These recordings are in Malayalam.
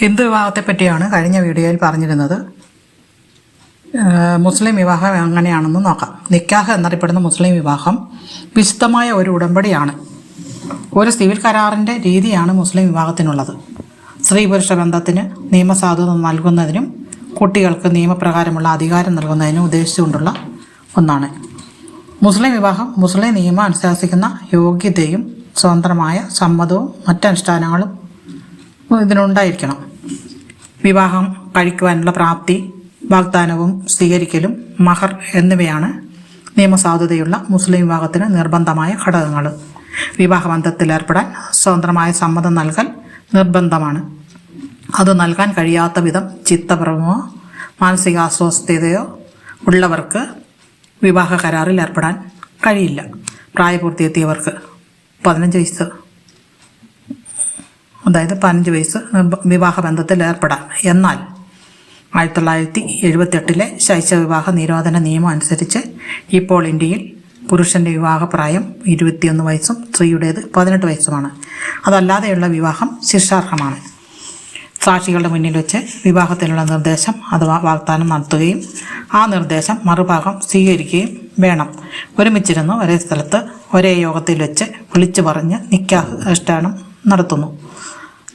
ഹിന്ദു വിവാഹത്തെ പറ്റിയാണ് കഴിഞ്ഞ വീഡിയോയിൽ പറഞ്ഞിരുന്നത്. മുസ്ലിം വിവാഹം എങ്ങനെയാണെന്ന് നോക്കാം. നിക്കാഹ് എന്നറിയപ്പെടുന്ന മുസ്ലിം വിവാഹം വിശുദ്ധമായ ഒരു ഉടമ്പടിയാണ്. ഒരു സിവിൽ കരാറിൻ്റെ രീതിയാണ് മുസ്ലിം വിവാഹത്തിനുള്ളത്. സ്ത്രീ പുരുഷ ബന്ധത്തിന് നിയമസാധുത നൽകുന്നതിനും കുട്ടികൾക്ക് നിയമപ്രകാരമുള്ള അധികാരം നൽകുന്നതിനും ഉദ്ദേശിച്ചുകൊണ്ടുള്ള ഒന്നാണ്. മുസ്ലിം വിവാഹം മുസ്ലിം നിയമം അനുശാസിക്കുന്ന യോഗ്യതയും സ്വതന്ത്രമായ സമ്മതവും മറ്റനുഷ്ഠാനങ്ങളും ഇതിനുണ്ടായിരിക്കണം. വിവാഹം കഴിക്കുവാനുള്ള പ്രാപ്തി, വാഗ്ദാനവും സ്വീകരിക്കലും, മഹർ എന്നിവയാണ് നിയമസാധുതയുള്ള മുസ്ലിം വിവാഹത്തിന് നിർബന്ധമായ ഘടകങ്ങൾ. വിവാഹബന്ധത്തിലേർപ്പെടാൻ സ്വതന്ത്രമായ സമ്മതം നൽകൽ നിർബന്ധമാണ്. അത് നൽകാൻ കഴിയാത്ത വിധം ചിത്തഭ്രമമോ മാനസിക അസ്വസ്ഥതയോ ഉള്ളവർക്ക് വിവാഹ കരാറിൽ ഏർപ്പെടാൻ കഴിയില്ല. പ്രായപൂർത്തിയെത്തിയവർക്ക് 15 വയസ്സ്, അതായത് 15 വയസ്സ് വിവാഹബന്ധത്തിൽ ഏർപ്പെടാം. എന്നാൽ 1978 ശൈശവ വിവാഹ നിരോധന നിയമം അനുസരിച്ച് ഇപ്പോൾ ഇന്ത്യയിൽ പുരുഷൻ്റെ വിവാഹപ്രായം 21 വയസ്സും സ്ത്രീയുടേത് 18 വയസ്സുമാണ്. അതല്ലാതെയുള്ള വിവാഹം ശിക്ഷാർഹമാണ്. സാക്ഷികളുടെ മുന്നിൽ വെച്ച് വിവാഹത്തിനുള്ള നിർദ്ദേശം അഥവാ വാഗ്ദാനം നടത്തുകയും ആ നിർദ്ദേശം മറുഭാഗം സ്വീകരിക്കുകയും വേണം. ഒരുമിച്ചിരുന്ന് ഒരേ സ്ഥലത്ത് ഒരേ യോഗത്തിൽ വെച്ച് വിളിച്ചു പറഞ്ഞ് നിക്കാഹ് അനുഷ്ഠാനം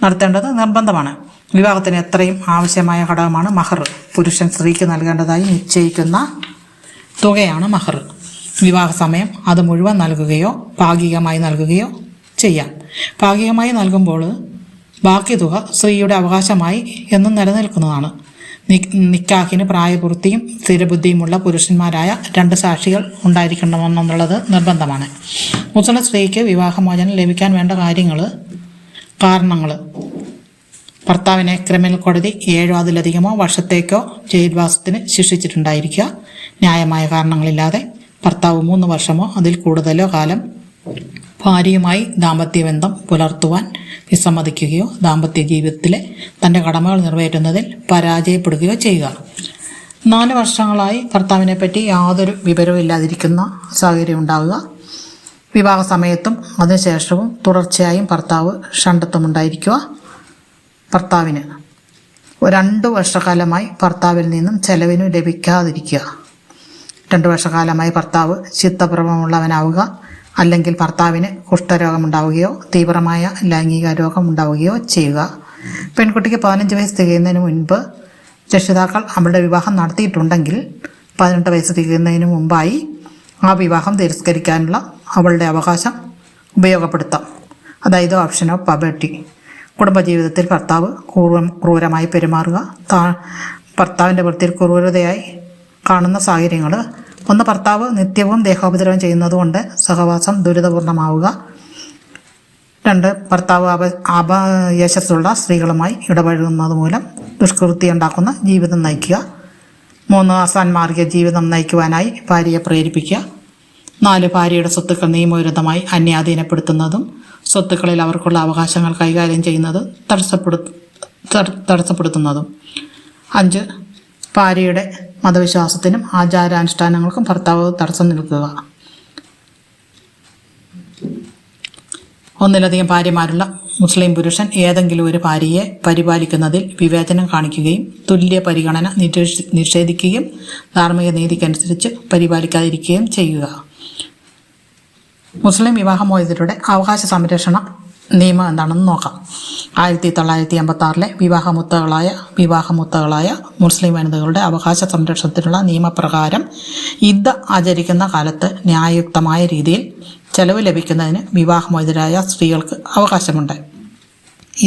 നടത്തേണ്ടത് നിർബന്ധമാണ്. വിവാഹത്തിന് എത്രയും ആവശ്യമായ ഘടകമാണ് മഹർ. പുരുഷൻ സ്ത്രീക്ക് നൽകേണ്ടതായി നിശ്ചയിക്കുന്ന തുകയാണ് മഹർ. വിവാഹ സമയം അത് മുഴുവൻ നൽകുകയോ ഭാഗികമായി നൽകുകയോ ചെയ്യാം. ഭാഗികമായി നൽകുമ്പോൾ ബാക്കി തുക സ്ത്രീയുടെ അവകാശമായി എന്നും നിലനിൽക്കുന്നതാണ്. നിക്കാഹിന് പ്രായപൂർത്തിയും സ്ഥിരബുദ്ധിയുമുള്ള പുരുഷന്മാരായ 2 സാക്ഷികൾ ഉണ്ടായിരിക്കണമെന്നുള്ളത് നിർബന്ധമാണ്. മുസ്ലിം സ്ത്രീക്ക് വിവാഹമോചനം ലഭിക്കാൻ വേണ്ട കാരണങ്ങൾ: ഭർത്താവിനെ ക്രിമിനൽ കോടതി 7 അതിലധികമോ വർഷത്തേക്കോ ജയിൽവാസത്തിന് ശിക്ഷിച്ചിട്ടുണ്ടായിരിക്കുക. ന്യായമായ കാരണങ്ങളില്ലാതെ ഭർത്താവ് 3 വർഷമോ അതിൽ കൂടുതലോ കാലം ഭാര്യയുമായി ദാമ്പത്യബന്ധം പുലർത്തുവാൻ വിസമ്മതിക്കുകയോ ദാമ്പത്യ ജീവിതത്തിലെ തൻ്റെ കടമകൾ നിറവേറ്റുന്നതിൽ പരാജയപ്പെടുകയോ ചെയ്യുക. 4 വർഷങ്ങളായി ഭർത്താവിനെ പറ്റി യാതൊരു വിവരവും ഇല്ലാതിരിക്കുന്ന സാഹചര്യം ഉണ്ടാവുക. വിവാഹ സമയത്തും അതിനുശേഷവും തുടർച്ചയായും ഭർത്താവ് ഷണ്ഡത്വമുണ്ടായിരിക്കുക. ഭർത്താവിന് 2 വർഷക്കാലമായി ഭർത്താവിൽ നിന്നും ചെലവിന് ലഭിക്കാതിരിക്കുക. 2 വർഷക്കാലമായി ഭർത്താവ് ചിത്തഭ്രമമുള്ളവനാവുക, അല്ലെങ്കിൽ ഭർത്താവിന് കുഷ്ഠരോഗമുണ്ടാവുകയോ തീവ്രമായ ലൈംഗിക രോഗം ഉണ്ടാവുകയോ ചെയ്യുക. പെൺകുട്ടിക്ക് 15 വയസ്സ് തികയുന്നതിന് മുൻപ് രക്ഷിതാക്കൾ അവളുടെ വിവാഹം നടത്തിയിട്ടുണ്ടെങ്കിൽ 18 വയസ്സ് തികയുന്നതിന് മുമ്പായി ആ വിവാഹം തിരസ്കരിക്കാനുള്ള അവളുടെ അവകാശം ഉപയോഗപ്പെടുത്താം. അതായത് ഓപ്ഷൻ ഓഫ് പബർട്ടി. കുടുംബജീവിതത്തിൽ ഭർത്താവ് ക്രൂരമായി പെരുമാറുക. ഭർത്താവിൻ്റെ വൃത്തിയിൽ ക്രൂരതയായി കാണുന്ന സാഹചര്യങ്ങൾ: 1. ഭർത്താവ് നിത്യവും ദേഹോപദ്രവം ചെയ്യുന്നതുകൊണ്ട് സഹവാസം ദുരിതപൂർണമാവുക. 2. ഭർത്താവ് അപയശസ്സുള്ള സ്ത്രീകളുമായി ഇടപഴകുന്നത് മൂലം ദുഷ്കൃതി ഉണ്ടാക്കുന്ന ജീവിതം നയിക്കുക. 3. അസാൻമാർഗിക ജീവിതം നയിക്കുവാനായി ഭാര്യയെ പ്രേരിപ്പിക്കുക. 4. ഭാര്യയുടെ സ്വത്തുക്കൾ നിയമവിരുദ്ധമായി അന്യാധീനപ്പെടുത്തുന്നതും സ്വത്തുക്കളിൽ അവർക്കുള്ള അവകാശങ്ങൾ കൈകാര്യം ചെയ്യുന്നത് തടസ്സപ്പെടുത്തുന്നതും. 5. ഭാര്യയുടെ മതവിശ്വാസത്തിനും ആചാരാനുഷ്ഠാനങ്ങൾക്കും ഭർത്താവ് തടസ്സം നിൽക്കുക. 1 ഭാര്യമാരുള്ള മുസ്ലിം പുരുഷൻ ഏതെങ്കിലും ഒരു ഭാര്യയെ പരിപാലിക്കുന്നതിൽ വിവേചനം കാണിക്കുകയും തുല്യ പരിഗണന നിഷേധിക്കുകയും ധാർമ്മിക നീതിക്കനുസരിച്ച് പരിപാലിക്കാതിരിക്കുകയും ചെയ്യുക. മുസ്ലിം വിവാഹമോചിതരുടെ അവകാശ സംരക്ഷണ നിയമം എന്താണെന്ന് നോക്കാം. 1986 വിവാഹമുത്തകളായ മുസ്ലിം വനിതകളുടെ അവകാശ സംരക്ഷണത്തിനുള്ള നിയമപ്രകാരം ഇദ്ദ ആചരിക്കുന്ന കാലത്ത് ന്യായയുക്തമായ രീതിയിൽ ചെലവ് ലഭിക്കുന്നതിന് വിവാഹമോചിതരായ സ്ത്രീകൾക്ക് അവകാശമുണ്ട്.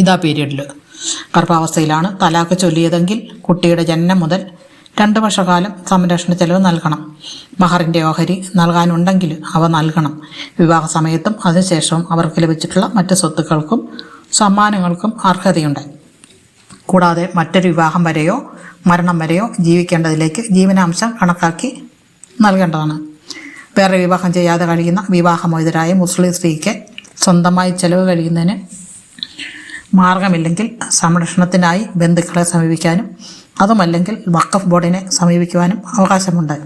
ഇദ്ദ പീരീഡിൽ ഗർഭാവസ്ഥയിലാണ് തലാഖ് ചൊല്ലിയതെങ്കിൽ കുട്ടിയുടെ ജനനം മുതൽ 2 വർഷക്കാലം സംരക്ഷണ ചെലവ് നൽകണം. മഹറിൻ്റെ ഓഹരി നൽകാനുണ്ടെങ്കിൽ അവ നൽകണം. വിവാഹ സമയത്തും അതിനുശേഷവും അവർക്ക് ലഭിച്ചിട്ടുള്ള മറ്റ് സ്വത്തുക്കൾക്കും സമ്മാനങ്ങൾക്കും അർഹതയുണ്ട്. കൂടാതെ മറ്റൊരു വിവാഹം വരെയോ മരണം വരെയോ ജീവിക്കേണ്ടതിലേക്ക് ജീവനാംശം കണക്കാക്കി നൽകേണ്ടതാണ്. വേറെ വിവാഹം ചെയ്യാതെ കഴിയുന്ന വിവാഹമോചിതരായ മുസ്ലിം സ്ത്രീക്ക് സ്വന്തമായി ചെലവ് കഴിയുന്നതിന് മാർഗമില്ലെങ്കിൽ സംരക്ഷണത്തിനായി ബന്ധുക്കളെ സമീപിക്കാനും അതുമല്ലെങ്കിൽ വഖഫ് ബോർഡിനെ സമീപിക്കുവാനും അവകാശമുണ്ട്.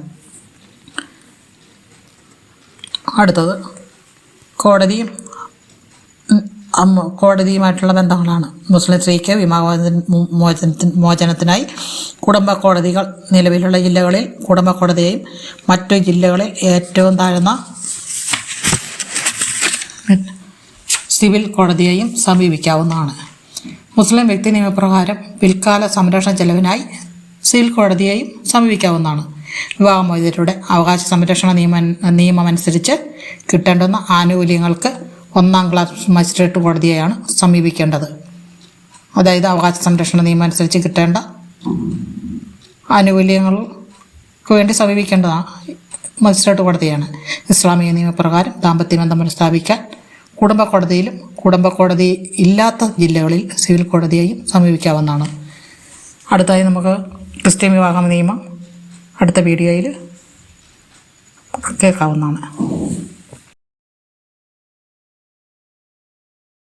അടുത്തത്, കോടതിയും കോടതിയുമായിട്ടുള്ള ബന്ധങ്ങളാണ്. മുസ്ലിം സ്ത്രീക്ക് മോചനത്തിനായി കുടുംബ കോടതികൾ നിലവിലുള്ള ജില്ലകളിൽ കുടുംബ കോടതിയെയും മറ്റു ജില്ലകളിൽ ഏറ്റവും താഴ്ന്ന സിവിൽ കോടതിയെയും സമീപിക്കാവുന്നതാണ്. മുസ്ലിം വ്യക്തി നിയമപ്രകാരം പിൽക്കാല സംരക്ഷണ ചെലവിനായി സിവിൽ കോടതിയെയും സമീപിക്കാവുന്നതാണ്. വിവാഹമോചിതരുടെ അവകാശ സംരക്ഷണ നിയമമനുസരിച്ച് കിട്ടേണ്ടുന്ന ആനുകൂല്യങ്ങൾക്ക് 1-ാം ക്ലാസ് മജിസ്ട്രേറ്റ് കോടതിയെയാണ് സമീപിക്കേണ്ടത്. അതായത് അവകാശ സംരക്ഷണ നിയമം അനുസരിച്ച് കിട്ടേണ്ട ആനുകൂല്യങ്ങൾക്ക് വേണ്ടി സമീപിക്കേണ്ടതാണ് മജിസ്ട്രേറ്റ് കോടതിയാണ്. ഇസ്ലാമിക നിയമപ്രകാരം ദാമ്പത്യബന്ധം പുനഃസ്ഥാപിക്കാൻ കുടുംബ കോടതിയിലും കുടുംബ കോടതി ഇല്ലാത്ത ജില്ലകളിൽ സിവിൽ കോടതിയെയും സമീപിക്കാവുന്നതാണ്. അടുത്തായി നമുക്ക് ക്രിസ്ത്യൻ വിവാഹ നിയമം അടുത്ത വീഡിയോയിൽ കേൾക്കാവുന്നതാണ്.